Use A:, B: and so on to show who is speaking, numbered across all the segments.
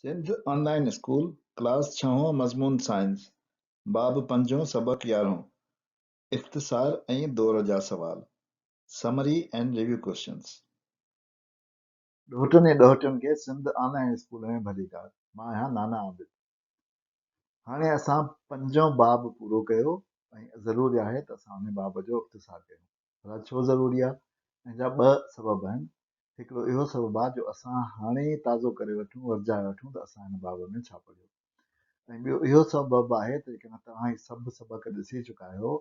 A: Sindh online school class 6 मज़मून science बाब 5 सबक 11 इख्तिसार ऐं दौर जा सवाल समरी एंड रिव्यू क्वेश्चंस। ॾोहटनि ऐं ॾोहटियुनि खे सिंध ऑनलाइन स्कूल में भली कर। मां आहियां नाना आबिद। हाणे असां 5 बाब पूरो कयो ऐं ज़रूरी आहे त असां उन बाब जो इख्तिसार कयूं। भला छो ज़रूरी आहे? हिन जा 2 सबब आहिनि। हिकिड़ो इहो सबब आहे जो असां हाणे ताज़ो करे वठूं, वर्जाए वठूं त असां हिन बाब में छा पढ़ियो। ऐं ॿियो इहो सबबु आहे त जेकॾहिं तव्हां हीउ सभु सबक ॾिसी चुका आहियो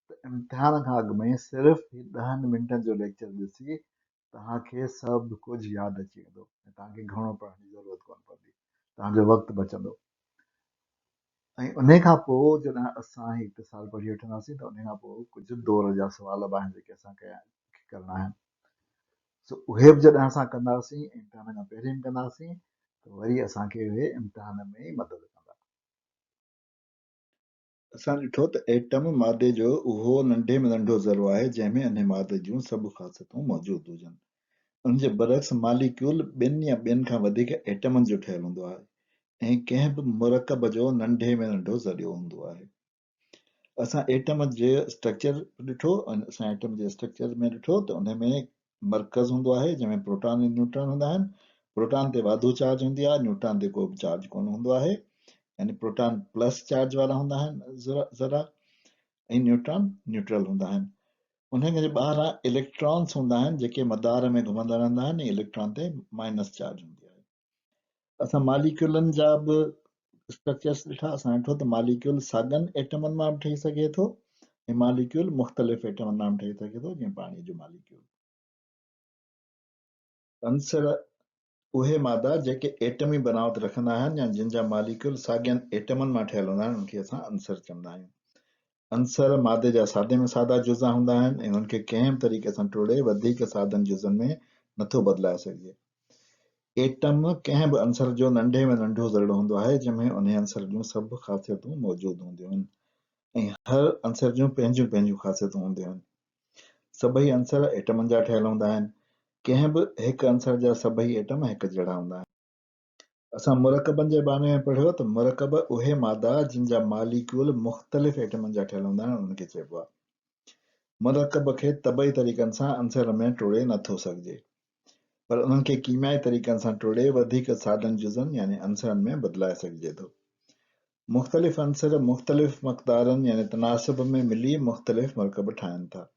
A: त इम्तिहान खां अॻु में सिर्फ़ु 10 मिंटनि जो लेक्चर ॾिसी तव्हांखे सभु कुझु यादि अची वेंदो ऐं तव्हांखे घणो पढ़ण जी ज़रूरत कोन पवंदी, तव्हांजो वक़्तु बचंदो। ऐं उन खां पोइ जॾहिं असां हीउ इख़्तिसार पढ़ी वठंदासीं त उन खां पोइ कुझु दौर जा सुवाल बि आहिनि जेके असां करणा आहिनि। सो उहे बि जॾहिं असां कंदासीं, इम्तिहान खां पहिरीं बि कंदासीं, त वरी असांखे उहे इम्तिहान में ई मदद कंदा। असां ॾिठो त एटम मादे जो उहो नंढे में नंढो ज़रो आहे जंहिंमें इन मादे जूं सभु ख़ासियतूं मौजूदु हुजनि। उन जे बरक्स मालिक्यूल ॿिनि या ॿिनि खां वधीक एटमनि जो ठहियलु हूंदो आहे ऐं कंहिं बि मुरकब जो नंढे में नंढो ज़रियो हूंदो आहे। असां एटम जे स्ट्रक्चर ॾिठो, असां एटम जे स्ट्रक्चर में ॾिठो त उन में मर्कज़ हूंदो आहे जंहिंमें प्रोटॉन ऐं न्यूट्रॉन हूंदा आहिनि। प्रोटॉन ते वाधू चार्ज हूंदी आहे, न्यूट्रॉन ते को बि चार्ज कोन हूंदो आहे, यानी प्रोटॉन प्लस चार्ज वारा हूंदा आहिनि ज़रा ऐं न्यूट्रॉन न्यूट्रल हूंदा आहिनि। उन जे ॿाहिरां इलेक्ट्रॉन्स हूंदा आहिनि जेके मदार में घुमंदा रहंदा आहिनि ऐं इलेक्ट्रॉन ते माइनस चार्ज हूंदी आहे। असां मालिक्यूलनि जा बि स्ट्रक्चर्स ॾिठा। असां ॾिठो त मालिक्यूल साॻियनि एटमनि मां बि ठही सघे थो ऐं मालिक्यूल मुख़्तलिफ़ एटमनि मां बि ठही सघे थो, जीअं पाणी जो मालिक्यूल। अंसर उहे मादा जेके एटमी बनावट रखंदा आहिनि या जिन जा मालिक्यूल साॻियनि एटमनि मां ठहियल हूंदा आहिनि उनखे असां अंसर चवंदा आहियूं। अंसर मादे जा सादे में सादा जुज़ा हूंदा आहिनि ऐं उनखे कंहिं बि तरीक़े सां टोड़े वधीक सादनि जुज़नि में नथो बदिलाए सघिजे। एटम कंहिं बि अंसर जो नंढे में नंढो ज़रिड़ो हूंदो आहे जंहिंमें उन अंसर जूं सभु ख़ासियतूं मौजूदु हूंदियूं आहिनि ऐं हर अंसर जूं पंहिंजूं पंहिंजूं ख़ासियतूं हूंदियूं आहिनि। सभई अंसर एटमनि जा ठहियल हूंदा आहिनि। कंहिं बि हिकु अंसर जा सभई एटम हिकु जहिड़ा हूंदा आहिनि। असां मुरकबनि जे बारे में पढ़ियो त मुरकब उहे मादा जिन जा मालिक्यूल मुख़्तलिफ़ एटमनि जा ठहियल हूंदा आहिनि उनखे चइबो आहे। मुरकब खे तबई तरीक़नि सां अंसर में टोड़े नथो सघिजे, पर उन्हनि खे कीमियाई तरीक़नि सां टोड़े वधीक सादनि जुज़नि यानी अंसरनि में बदिलाए सघिजे थो। मुख़्तलिफ़ अंसर मुख़्तलिफ़ मक़दारनि यानी तनासिब में मिली मुख़्तलिफ़ मुरकब ठाहिनि था।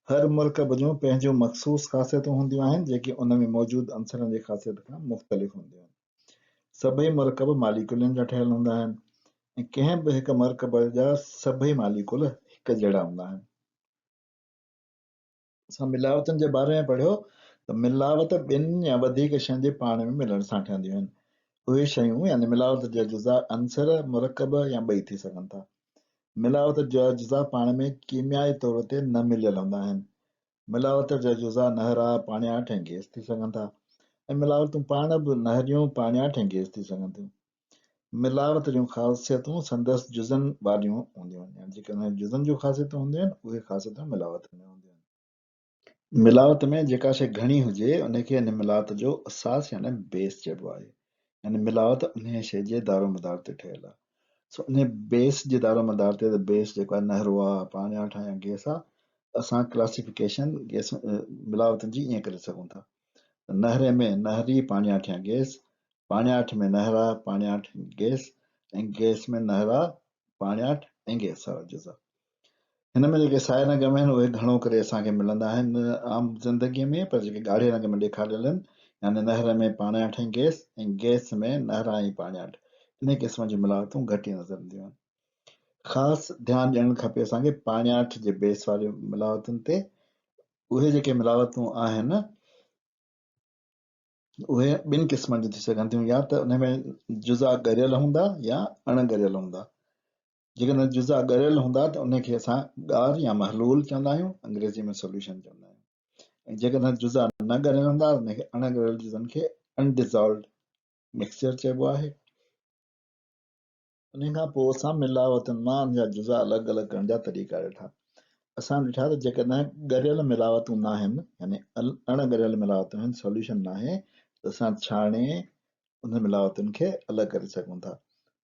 A: हर मुरकब जूं पंहिंजूं मख़सूस ख़ासियतूं हूंदियूं आहिनि जेके उन में मौजूदु अंसरनि जी ख़ासियत खां मुख़्तलिफ़ हूंदियूं आहिनि। सभई मुरकब मालिक्यूलनि जा ठहियल हूंदा आहिनि ऐं कंहिं बि हिकु मुरकब जा सभई मालिक्यूल हिकु जहिड़ा हूंदा आहिनि। असां मिलावतुनि जे बारे में पढ़ियो त मिलावत ॿिनि या वधीक शयुनि जे पाण में मिलण सां ठहंदियूं आहिनि। उहे शयूं यानी मिलावत जा जुज़ा अंसर मुरकब या ॿई थी सघनि था। मिलावत जा जुज़ा पाण में कीमियाई तौर ते न मिलियल हूंदा आहिनि। मिलावट जा जुज़ा नहरा पाणियाठ ऐं गैस थी सघनि था ऐं मिलावटूं पाण बि नहरियूं पाणियाठ ऐं गैस थी सघनि थियूं। मिलावट जूं ख़ासियतूं संदसि जुज़नि वारियूं हूंदियूं आहिनि, जेके उन जुज़नि जूं ख़ासियतूं हूंदियूं आहिनि उहे ख़ासियतूं मिलावट में हूंदियूं आहिनि। मिलावट में जेका शइ घणी हुजे उनखे इन मिलावट जो असास यानी बेस चइबो आहे, यानी मिलावट उन शइ जे दारोमदार ते ठहियल आहे। सो उन बेस जे दारोमदार ते बेस जेको आहे नहरो आहे पाणियाठ आहे या गैस आहे, असां क्लासिफिकेशन गैस मिलावटनि जी ईअं करे सघूं था। नहरे में नहरी पाणियाठ या गैस, पाणियाठ में नहरा पाणियाठ गैस ऐं गैस में नहरा पाणियाठ ऐं गैस वारा जुज़ा। हिन में जेके साए रंग में आहिनि उहे घणो करे असांखे मिलंदा आहिनि आम ज़िंदगीअ में, पर जेके ॻाढ़े रंग में ॾेखारियल आहिनि यानी नहर में पाणियाठ ऐं गैस में नहरा ऐं पाणियाठ, इन क़िस्म जूं मिलावटूं घटि ई नज़र ईंदियूं आहिनि। ख़ासि ध्यानु ॾियणु खपे असांखे पाणियाठ जे बेस वारियूं मिलावटुनि ते। उहे जेके मिलावटूं आहिनि उहे ॿिनि क़िस्मनि जूं थी सघनि थियूं, या त उन में जुज़ा ॻरियल हूंदा या अणॻरियल हूंदा। जेकॾहिं जुज़ा ॻरियल हूंदा त उनखे असां ॻार या महलूल चवंदा आहियूं, अंग्रेज़ी में सोल्यूशन चवंदा आहियूं। ऐं जेकॾहिं जुज़ा न ॻरियल हूंदा उनखे अणॻरियल जुज़नि खे अनडिज़ॉल्व्ड मिक्सचर चइबो आहे। उन खां पोइ असां मिलावटुनि मां उन जा जुज़ा अलॻि अलॻि करण जा तरीक़ा ॾिठा। असां ॾिठा त जेकॾहिं ॻरियल मिलावटूं न आहिनि यानी अणॻरियल मिलावटूं आहिनि, सोल्यूशन न आहे, त असां छाणे उन मिलावतुनि खे अलॻि करे सघूं था।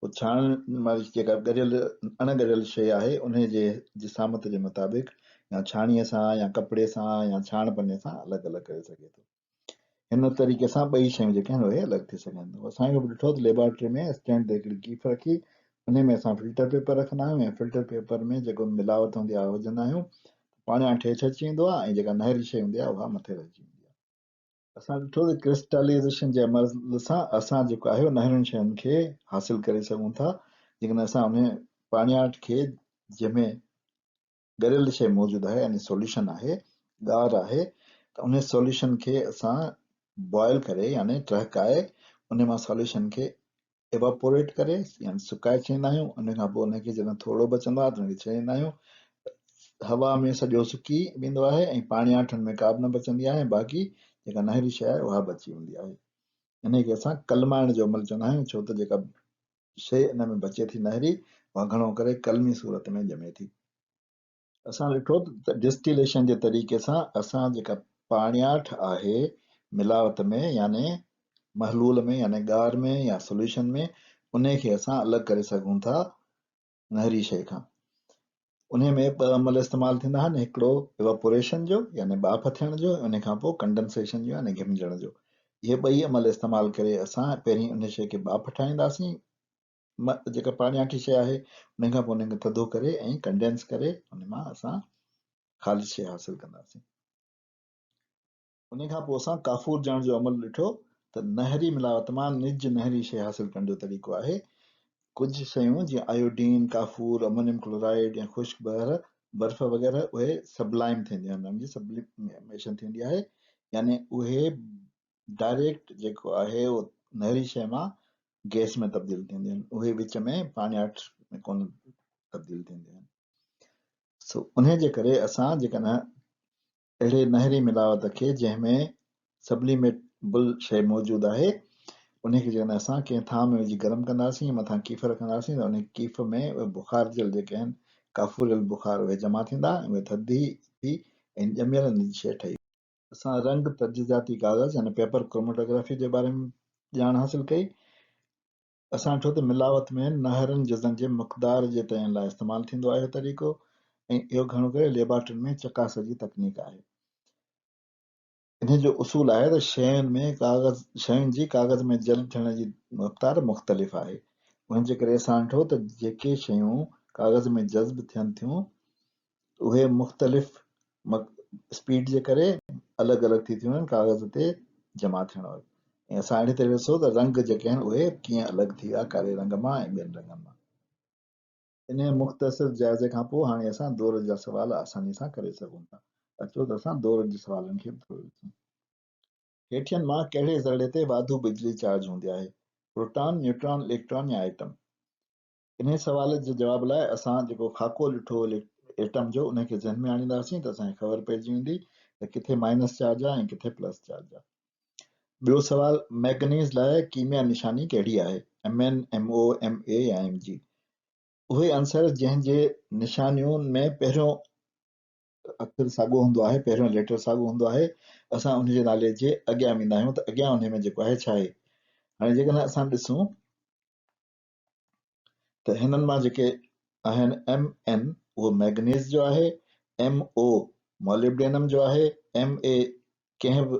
A: पोइ छाणण वारी जेका ॻरियल अणॻरियल शइ आहे उन जे जिसामत जे मुताबिक़ या छाणीअ सां या कपिड़े सां या छाण पने सां अलॻि अलॻि करे सघे थो। हिन तरीक़े सां ॿई शयूं जेके आहिनि उहे अलॻि थी सघनि थियूं। असांखे बि ॾिठो त लेबोरेटरी में स्टैंड ते हिकिड़ी कीफ रखी उन में असां फिल्टर पेपर रखंदा आहियूं ऐं फिल्टर पेपर में जेको मिलावट हूंदी आहे विझंदा आहियूं, पाणे ठेठ अची वेंदो आहे ऐं जेका नहरी शइ हूंदी आहे उहा मथे रहिजी वेंदी आहे। असां ॾिठो त क्रिस्टलाइज़ेशन जे अमल सां असां जेको आहे नहरुनि शयुनि खे हासिलु करे सघूं था, जेकॾहिं असां उन पाणियाठ खे जंहिंमें ॻरियल शइ मौजूदु आहे यानी सोल्यूशन आहे, ॻार आहे, त उन सोल्यूशन खे असां बॉइल करे यानी टहिकाए उन मां सोल्यूशन खे एवापोरेट करे यानी सुकाए छॾींदा आहियूं। उन खां पोइ उनखे जॾहिं थोरो बचंदो आहे त उनखे छॾींदा आहियूं, हवा में सॼो सुकी वेंदो आहे ऐं पाणियाठनि में का बि न बचंदी आहे, बाक़ी जेका नहरी शइ आहे उहा बची वेंदी आहे। इन खे असां कलमाइण जो अमल चवंदा आहियूं, छो त जेका शइ इन में बचे थी नहरी उहा घणो करे कलमी सूरत में ॼमे थी। असां ॾिठो त डिस्टिलेशन जे तरीक़े सां असां जेका पाणियाठ आहे मिलावट में यानी महलूल में यानी ॻार में या सोल्यूशन में, उन खे असां अलॻि करे सघूं था नहरी शइ खां। उन में ॿ अमल इस्तेमालु थींदा आहिनि, हिकिड़ो इवापोरेशन जो यानी बाफ़ थियण जो, उन खां पोइ कंडेंसेशन जो यानी घिमजण जो। इहे ॿई अमल इस्तेमालु करे असां पहिरीं उन शइ खे बाफ़ ठाहींदासीं, जेका पाणियाठी शइ आहे उन खां पोइ उनखे थधो करे ऐं कंडेंस करे उन मां असां ख़ालिस शइ हासिलु कंदासीं। उन खां पोइ असां काफ़ूर ॼाण जो अमल ॾिठो त नहरी मिलावट मां निज नहरी शइ हासिलु करण जो तरीक़ो आहे। कुझु शयूं जीअं आयोडीन, काफ़ूर, अमोनियम क्लोराइड या ख़ुश्क बर्फ़ वग़ैरह उहे सबलाइम थींदियूं आहिनि, उनजी सब्लिमेशन थींदी आहे, यानी उहे डायरेक्ट जेको आहे उहो नहरी शइ मां गैस में तब्दील थींदियूं आहिनि, उहे विच में पाणियाठ में कोन तब्दील थींदियूं आहिनि। सो उन जे करे असां जेकॾहिं अहिड़े नहरी मिलावट खे जंहिंमें सब्लिमेबल शइ मौजूदु आहे उनखे जेकॾहिं असां कंहिं थांव में विझी गरम कंदासीं, मथां कीफ रखंदासीं त उन कीफ में उहे बुख़ार जल जेके आहिनि काफ़ूरियल बुख़ार उहे जमा थींदा, उहे थधी थी ऐं ॼमियल निज शइ ठही। असां रंग तजज़ाती कागज़ यानी पेपर क्रोमेटोग्राफी जे बारे में ॼाण हासिलु कई। असां ॾिठो त मिलावट में नहरनि जज़नि जे मक़दार जे तयन लाइ इस्तेमालु थींदो आहे इहो तरीक़ो, ऐं इहो घणो करे लेबोरेटरी में चकास जी तकनीक आहे। इन जो उसूल आहे त शयुनि जी कागज़ में जल थियण जी रफ़्तार मुख़्तलिफ़ आहे। उन जे करे असां ॾिठो त जेके शयूं कागज़ में जज़्ब थियनि थियूं उहे मुख़्तलिफ़ स्पीड जे करे अलॻि अलॻि थी थियूं आहिनि कागज़ ते जमा थियण वारियूं। ऐं असां अहिड़े तरह ॾिसो त रंग जेके आहिनि उहे कीअं अलॻि थी विया कारे रंग मां ऐं ॿियनि रंगनि मां। इन मुख़्तसिर जाइज़े खां पोइ हाणे असां दौर जा सुवाल आसानी सां करे सघूं था। अचो त असां दौर जे सुवालनि खे थोरो ॾिसूं। हेठियनि मां कहिड़े ज़रिए ते वाधू बिजली चार्ज हूंदी आहे? प्रोटॉन, न्यूट्रॉन, इलेक्ट्रॉन या एटम? इन सवाल जे जवाब लाइ असां जेको ख़ाको ॾिठो एटम जो उनखे ज़हन में आणींदासीं त असांखे ख़बर पइजी वेंदी त किथे माइनस चार्ज आहे ऐं किथे प्लस चार्ज आहे। ॿियो सवाल, मैगनीज़ लाइ कीमिया निशानी कहिड़ी आहे? Mn, Mo, Ma या Mg? उहे आंसर जंहिंजे निशानियुनि में पहिरियों अखर साॻियो हूंदो आहे, पहिरियों लेटर साॻियो हूंदो आहे, असां उनजे नाले जे अॻियां वेंदा आहियूं त अॻियां उन में जेको आहे छा आहे। हाणे जेकॾहिं असां ॾिसूं त हिननि मां जेके आहिनि Mn उहो मैगनीज़ जो आहे, Mo मॉलिब्डेनम जो आहे, Ma कंहिं बि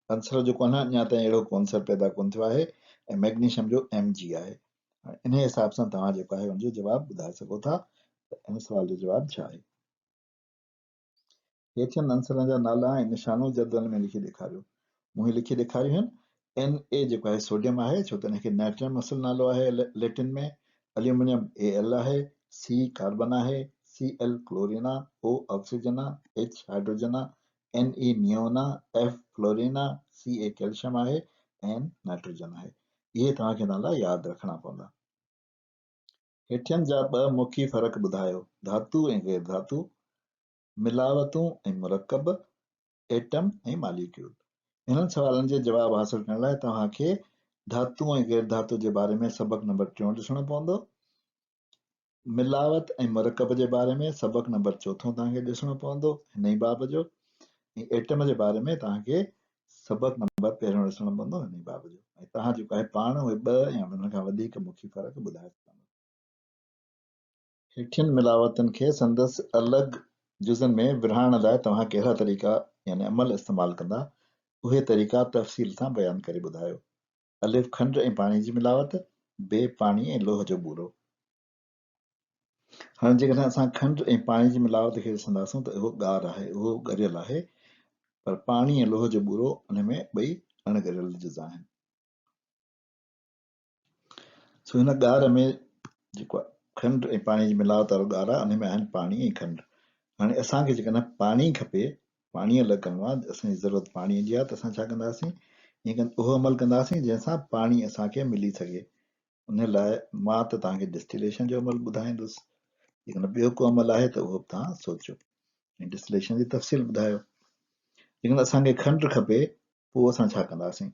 A: आंसर जो कोन, अञा ताईं अहिड़ो को आंसर पैदा कोन थियो आहे, ऐं मैग्नीशियम जो Mg आहे। इन हिसाब सां तव्हां जेको आहे हुनजो जवाबु ॿुधाए सघो था त हिन सुवाल जो जवाबु छा आहे। हेठियनि आंसरनि जा नाला ऐं निशानो जदवल में लिखी ॾेखारियो। मूं ही लिखी ॾेखारियूं आहिनि। Na जेको आहे सोडियम आहे, छो त हिनखे नाइट्रम असुलु नालो आहे लैटिन में। एल्यूमिनियम Al आहे, C कार्बन आहे, Cl क्लोरीन आहे, O ऑक्सीजन आहे, H हाइड्रोजन आहे, Ne नियोन आहे, F फ्लोरीन आहे, Ca कैल्शियम आहे, N नाइट्रोजन आहे। इहे तव्हांखे नाला यादि रखणा पवंदा। हेठियनि जा ॿ मुखी फ़र्क़ ॿुधायो, धातु ऐं गैर धातु, मिलावतूं ऐं मुरकब, एटम ऐं मालिक्यूल। हिननि सवालनि जे जवाब हासिल करण लाइ तव्हांखे धातु ऐं गैर धातु जे बारे में सबक नंबर 3 ॾिसणो पवंदो। मिलावत ऐं मुरकब जे बारे में सबक नंबर 4 तव्हांखे ॾिसणो पवंदो हिन ई बाब जो। ऐं एटम जे बारे में तव्हांखे सबक़ नंबर पहिरियों ॾिसणो पवंदो हिन बाब जो, ऐं तव्हां जेको आहे पाण उहे 2 या हुन खां वधीक मुखी फ़र्क़ ॿुधाए सघंदो। हेठियुनि मिलावतुनि खे संदसि अलॻि जुज़नि में विरहाइण लाइ तव्हां कहिड़ा तरीक़ा यानी अमल इस्तेमालु कंदा, उहे तरीक़ा तफ़सील सां बयानु करे ॿुधायो। अलिफ खंड ऐं पाणी जी मिलावत, बे पाणी ऐं लोह जो बूरो। हाणे जेकॾहिं असां खंड ऐं पाणी जी मिलावत खे ॾिसंदासीं त उहो ॻाढ़ आहे, उहो ॻरियल आहे, पर पाणी ऐं लोह जो बूरो उन में ॿई अणॻरियल जुज़ आहिनि। सो हिन ॻाढ़ में जेको आहे खंड ऐं पाणी जी मिलावत वारो ॻाढ़ आहे, उन में आहिनि पाणी ऐं खंड। हाणे असांखे जेकॾहिं पाणी खपे, पाणी अलॻि करिणो आहे, असांजी ज़रूरत पाणीअ जी आहे, त असां छा कंदासीं, उहो अमल कंदासीं जंहिंसां पाणी असांखे मिली सघे। उन लाइ मां त तव्हांखे डिस्टिलेशन जो अमल ॿुधाईंदुसि, जेकॾहिं ॿियो को अमल आहे त उहो बि तव्हां सोचो ऐं डिस्टिलेशन जी तफ़सील ॿुधायो। जेकॾहिं असांखे खंड खपे, पोइ असां छा कंदासीं,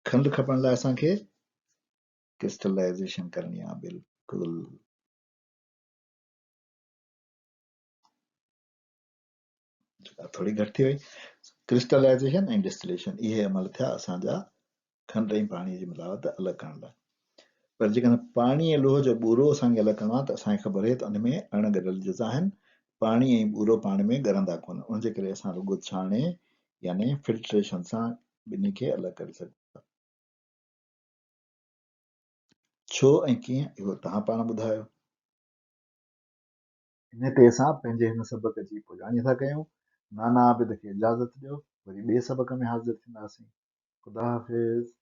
A: खंड खपण लाइ असांखे क्रिस्टलाइज़ेशन करणी आहे। बिल्कुलु थोड़ी घटि थी वई। क्रिस्टलाइज़ेशन ऐं डिस्टिलेशन इहे अमल थिया असांजा खंड ऐं पाणीअ जी मिलावत अलॻि करण लाइ। पर जेकॾहिं पाणी ऐं लोह जो बूरो असांखे अलॻि करिणो आहे त असांखे ख़बर आहे त उन में अणॻरियल जुज़ आहिनि, पाणी ऐं बूरो पाण में ॻरंदा कोन, उनजे करे असां रुॻो छाणे यानी फिल्ट्रेशन सां ॿिन्ही खे अलॻि करे सघूं था। छो ऐं कीअं इहो तव्हां पाण ॿुधायो। हिन ते असां पंहिंजे हिन सबक़ जी पुॼाणी था कयूं। नाना आबिद खे इजाज़त ॾियो, वरी ॿिए सबक़ में हाज़िर थींदासीं। ख़ुदा हाफ़िज़।